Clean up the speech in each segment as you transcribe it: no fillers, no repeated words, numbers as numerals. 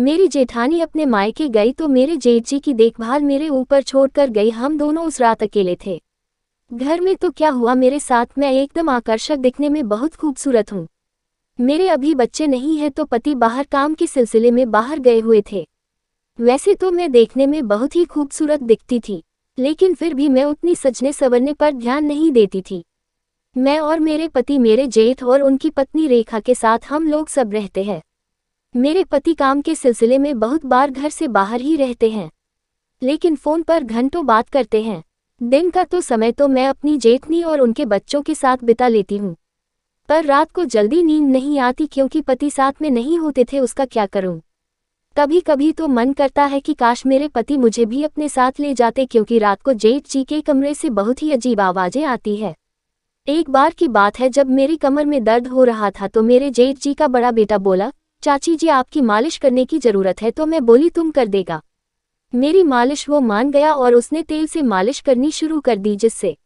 मेरी जेठानी अपने मायके गई तो मेरे जेठ जी की देखभाल मेरे ऊपर छोड़कर गई। हम दोनों उस रात अकेले थे। घर में तो क्या हुआ मेरे साथ, मैं एकदम आकर्षक दिखने में बहुत खूबसूरत हूँ। मेरे अभी बच्चे नहीं है तो पति बाहर काम के सिलसिले में बाहर गए हुए थे। वैसे तो मैं देखने में बहुत ही खूबसूरत दिखती थी, लेकिन फिर भी मैं उतनी सजने संवरने पर ध्यान नहीं देती थी। मैं और मेरे पति, मेरे जेठ और उनकी पत्नी रेखा के साथ हम लोग सब रहते हैं। मेरे पति काम के सिलसिले में बहुत बार घर से बाहर ही रहते हैं, लेकिन फ़ोन पर घंटों बात करते हैं। दिन का तो समय तो मैं अपनी जेठनी और उनके बच्चों के साथ बिता लेती हूँ, पर रात को जल्दी नींद नहीं आती क्योंकि पति साथ में नहीं होते थे। उसका क्या करूँ? कभी कभी तो मन करता है कि काश मेरे पति मुझे भी अपने साथ ले जाते, क्योंकि रात को जेठ जी के कमरे से बहुत ही अजीब आवाज़ें आती है। एक बार की बात है, जब मेरी कमर में दर्द हो रहा था तो मेरे जेठ जी का बड़ा बेटा बोला, चाची जी आपकी मालिश करने की ज़रूरत है। तो मैं बोली तुम कर देगा। मेरी मालिश वो मान गया और उसने तेल से मालिश करनी शुरू कर दी, जिससे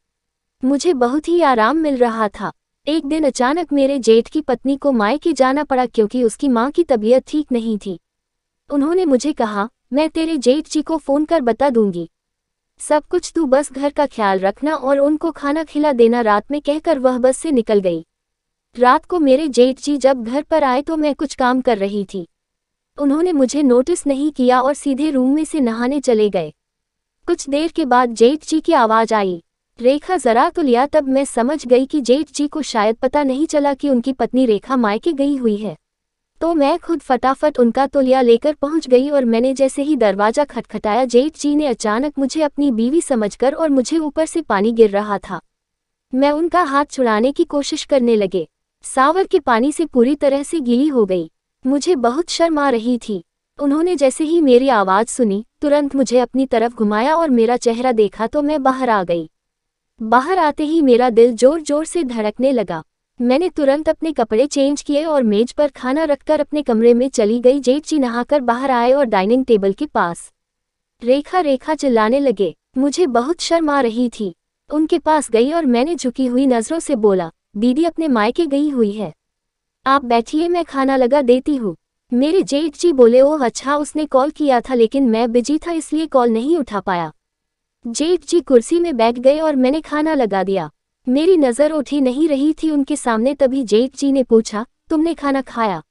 मुझे बहुत ही आराम मिल रहा था। एक दिन अचानक मेरे जेठ की पत्नी को मायके जाना पड़ा क्योंकि उसकी माँ की तबीयत ठीक नहीं थी। उन्होंने मुझे कहा, मैं तेरे जेठ जी को फ़ोन कर बता दूंगी, सब कुछ तू बस घर का ख्याल रखना और उनको खाना खिला देना। रात में कहकर वह बस से निकल गई। रात को मेरे जेठ जी जब घर पर आए तो मैं कुछ काम कर रही थी। उन्होंने मुझे नोटिस नहीं किया और सीधे रूम में से नहाने चले गए। कुछ देर के बाद जेठ जी की आवाज़ आई, रेखा ज़रा तो लिया। तब मैं समझ गई कि जेठ जी को शायद पता नहीं चला कि उनकी पत्नी रेखा मायके गई हुई है। तो मैं खुद फटाफट उनका तौलिया लेकर पहुंच गई और मैंने जैसे ही दरवाज़ा खटखटाया, जेठ जी ने अचानक मुझे अपनी बीवी समझकर और मुझे ऊपर से पानी गिर रहा था, मैं उनका हाथ छुड़ाने की कोशिश करने लगे। सावर के पानी से पूरी तरह से गीली हो गई। मुझे बहुत शर्म आ रही थी। उन्होंने जैसे ही मेरी आवाज़ सुनी तुरंत मुझे अपनी तरफ घुमाया और मेरा चेहरा देखा तो मैं बाहर आ गई। बाहर आते ही मेरा दिल जोर जोर से धड़कने लगा। मैंने तुरंत अपने कपड़े चेंज किए और मेज पर खाना रखकर अपने कमरे में चली गई। जेठ जी नहाकर बाहर आए और डाइनिंग टेबल के पास रेखा रेखा चिल्लाने लगे। मुझे बहुत शर्म आ रही थी। उनके पास गई और मैंने झुकी हुई नज़रों से बोला, दीदी अपने मायके गई हुई है, आप बैठिए मैं खाना लगा देती हूँ। मेरे जेठ जी बोले, ओह अच्छा, उसने कॉल किया था लेकिन मैं बिजी था इसलिए कॉल नहीं उठा पाया। जेठ जी कुर्सी में बैठ गए और मैंने खाना लगा दिया। मेरी नज़र उठी नहीं रही थी उनके सामने। तभी जेठ जी ने पूछा, तुमने खाना खाया?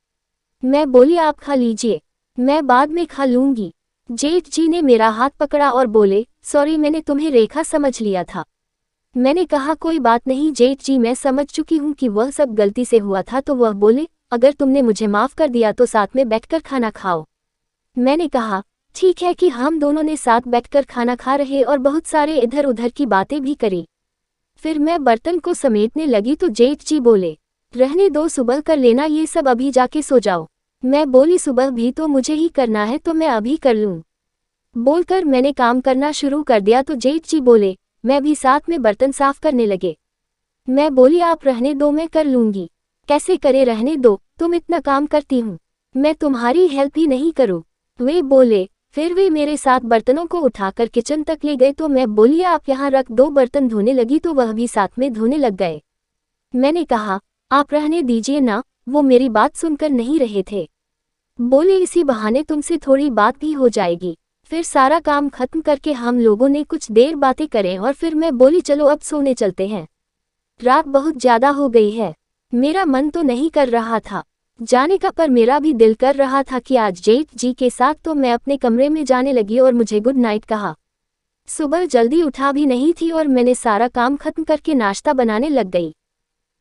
मैं बोली, आप खा लीजिए, मैं बाद में खा लूंगी। जेठ जी ने मेरा हाथ पकड़ा और बोले, सॉरी मैंने तुम्हें रेखा समझ लिया था। मैंने कहा कोई बात नहीं जेठ जी, मैं समझ चुकी हूँ कि वह सब गलती से हुआ था। तो वह बोले, अगर तुमने मुझे माफ़ कर दिया तो साथ में बैठकर खाना खाओ। मैंने कहा ठीक है कि हम दोनों ने साथ बैठकर खाना खा रहे और बहुत सारे इधर उधर की बातें भी करी। फिर मैं बर्तन को समेटने लगी तो जेठ जी बोले, रहने दो, सुबह कर लेना ये सब, अभी जाके सो जाओ। मैं बोली, सुबह भी तो मुझे ही करना है तो मैं अभी कर लूँ। बोलकर मैंने काम करना शुरू कर दिया तो जेठ जी बोले, मैं भी साथ में बर्तन साफ करने लगे। मैं बोली, आप रहने दो मैं कर लूँगी। कैसे करे, रहने दो, तुम इतना काम करती हूँ, मैं तुम्हारी हेल्प ही नहीं करूँ। वे बोले। फिर वे मेरे साथ बर्तनों को उठाकर किचन तक ले गए तो मैं बोली, आप यहाँ रख दो। बर्तन धोने लगी तो वह भी साथ में धोने लग गए। मैंने कहा, आप रहने दीजिए ना। वो मेरी बात सुनकर नहीं रहे थे। बोले, इसी बहाने तुमसे थोड़ी बात भी हो जाएगी। फिर सारा काम खत्म करके हम लोगों ने कुछ देर बातें करें और फिर मैं बोली, चलो अब सोने चलते हैं, रात बहुत ज़्यादा हो गई है। मेरा मन तो नहीं कर रहा था जाने का, पर मेरा भी दिल कर रहा था कि आज जेठ जी के साथ। तो मैं अपने कमरे में जाने लगी और मुझे गुड नाइट कहा। सुबह जल्दी उठा भी नहीं थी और मैंने सारा काम खत्म करके नाश्ता बनाने लग गई।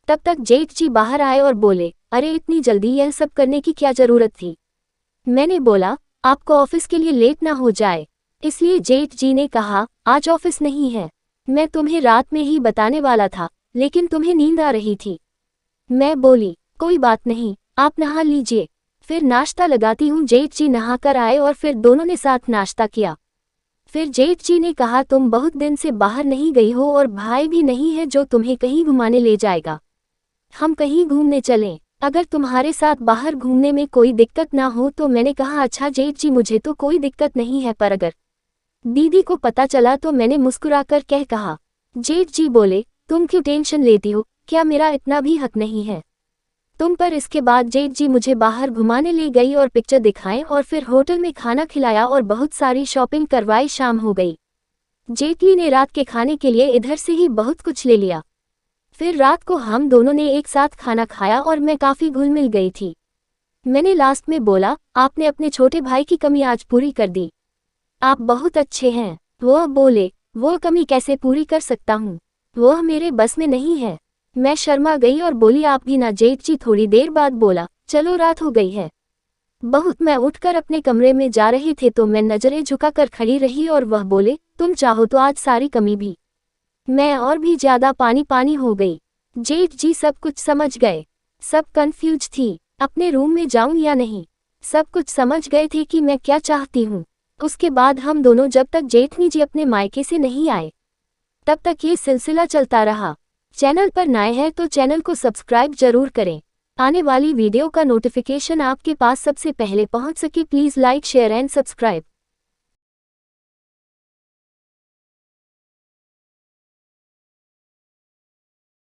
तब तक जेठ जी बाहर आए और बोले, अरे इतनी जल्दी यह सब करने की क्या ज़रूरत थी? मैंने बोला, आपको ऑफिस के लिए लेट ना हो जाए इसलिए। जेठ जी ने कहा, आज ऑफिस नहीं है, मैं तुम्हें रात में ही बताने वाला था लेकिन तुम्हें नींद आ रही थी। मैं बोली, कोई बात नहीं, आप नहा लीजिए, फिर नाश्ता लगाती हूँ। जेठ जी नहाकर आए और फिर दोनों ने साथ नाश्ता किया। फिर जेठ जी ने कहा, तुम बहुत दिन से बाहर नहीं गई हो और भाई भी नहीं है जो तुम्हें कहीं घुमाने ले जाएगा, हम कहीं घूमने चलें, अगर तुम्हारे साथ बाहर घूमने में कोई दिक्कत ना हो तो। मैंने कहा, अच्छा जेठ जी, मुझे तो कोई दिक्कत नहीं है, पर अगर दीदी को पता चला तो। मैंने मुस्कुराकर कहा। जेठ जी बोले, तुम क्यों टेंशन लेती हो, क्या मेरा इतना भी हक नहीं है? तुम पर। इसके बाद जेठ जी मुझे बाहर घुमाने ले गई और पिक्चर दिखाएं और फिर होटल में खाना खिलाया और बहुत सारी शॉपिंग करवाई। शाम हो गई। जेटली ने रात के खाने के लिए इधर से ही बहुत कुछ ले लिया। फिर रात को हम दोनों ने एक साथ खाना खाया और मैं काफ़ी घुल मिल गई थी। मैंने लास्ट में बोला, आपने अपने छोटे भाई की कमी आज पूरी कर दी। आप बहुत अच्छे हैं। वह बोले, वो कमी कैसे पूरी कर सकता हूँ, वह मेरे बस में नहीं है। मैं शर्मा गई और बोली, आप भी ना। जेठ जी थोड़ी देर बाद बोला, चलो रात हो गई है बहुत। मैं उठकर अपने कमरे में जा रही थे तो मैं नजरें झुकाकर खड़ी रही और वह बोले, तुम चाहो तो आज सारी कमी भी। मैं और भी ज्यादा पानी पानी हो गई। जेठ जी सब कुछ समझ गए। सब कंफ्यूज थी, अपने रूम में जाऊं या नहीं। सब कुछ समझ गए थे कि मैं क्या चाहती हूँ। उसके बाद हम दोनों जब तक जेठनी जी अपने मायके से नहीं आए तब तक ये सिलसिला चलता रहा। चैनल पर नए हैं तो चैनल को सब्सक्राइब जरूर करें। आने वाली वीडियो का नोटिफिकेशन आपके पास सबसे पहले पहुंच सके। Please like share and subscribe.